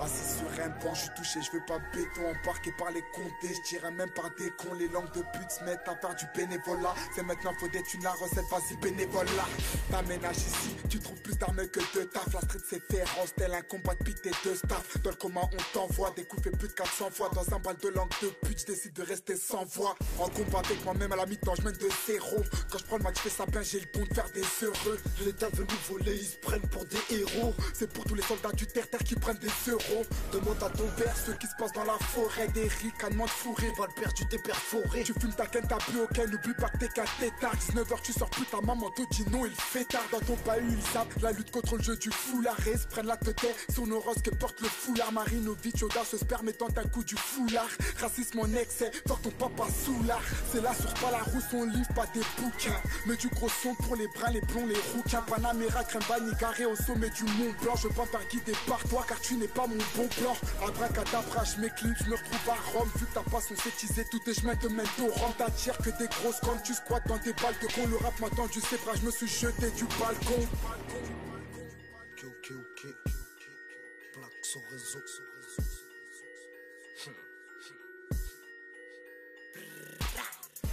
Assis sur un banc, je suis touché, je veux pas béton, embarqué par les comtés, je tirais même par des cons, les langues de pute se mettent à faire du bénévolat. C'est maintenant faut des thunes, la recette, vas-y bénévolat. T'aménages ici, tu trouves plus d'armes que de taf. La street c'est féroce, tel un combat de pite et de staff. Dans le coma on t'envoie, des coups fait plus de 400 fois. Dans un bal de langue de pute, je décide de rester sans voix. En combat avec moi-même à la mi-temps, je mène de zéro. Quand je prends le match, je fais ça bien, j'ai le don de faire des heureux. L'état veut nous voler, ils se prennent pour des héros. C'est pour tous les soldats du terre-terre qui prennent des euros. Demande à ton père Ce qui se passe dans la forêt, des ricanements de fourré. va le père, tu t'es perforé. Tu fumes ta canne, t'as plus aucun, n'oublie pas que t'es qu'à tétard. 19h tu sors plus, ta maman te dit non, il fait tard. Dans ton bahut il zappe, la lutte contre le jeu du foulard. Et se prennent la tête sur nos roses que porte le foulard. Marinovic, audace, se permettant un coup du foulard. Racisme en excès, fort ton papa soulard. C'est la source, pas la rousse, on livre pas des bouquins. Mais du gros son pour les brins, les plombs, les rouquins. Panamera, crème vanille, carré au sommet du Mont Blanc. Je veux pas me faire guider par toi car tu n'es pas mon bon plan. Abracadabra, je m'éclipse, je me retrouve à Rome. Vu que ta passion s'est teasée, tous tes chemins te mènent au rhum. T'attires que des grosses cornes, tu squattes dans tes balles de con. Le rap m'attend du sébrage, je me suis jeté du balcon. Ok. Plaque son réseau.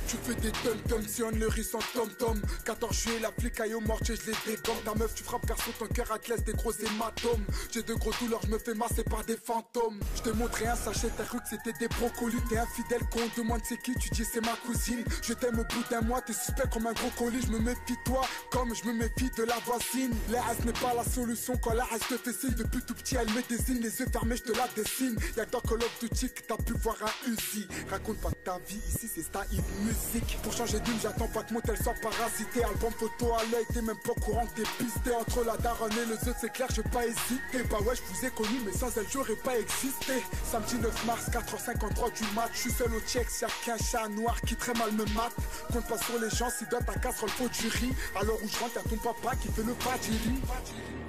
Tu fais des tom-tom, sillonne le riz sans tom-tom. 14 juillet, la flic aille au mortier, je les dégomme. Ta meuf, tu frappes garçon, ton cœur à te laisse des gros hématomes. J'ai de gros douleurs, je me fais masser par des fantômes. Je te montrais un sachet, t'as cru que c'était des brocolis. T'es infidèle, con, demande c'est qui, tu dis c'est ma cousine. Je t'aime au bout d'un mois, t'es suspect comme un gros colis. Je me méfie de toi, comme je me méfie de la voisine. La haine n'est pas la solution, quand la haine te fait signe. Depuis tout petit, elle me désigne, les yeux fermés, je te la dessine. Y'a que dans Call of Duty que t'as pu voir un Uzi. Raconte pas ta vie, ici c'est style musique. Pour changer d'une, j'attends pas que mon tel soit parasité. Album photo à l'œil, t'es même pas au courant que t'es pisté. Entre la daronne et le zeu, c'est clair, je vais pas hésiter. Bah ouais, je vous ai connu, mais sans elle, j'aurais pas existé. Samedi 9 mars, 4h53 du match. Je suis seul au check, y'a qu'un chat noir qui très mal me mate. Compte pas sur les gens, si dans ta casserole faut du riz. Alors où je rentre, y'a ton papa qui fait le pas du riz.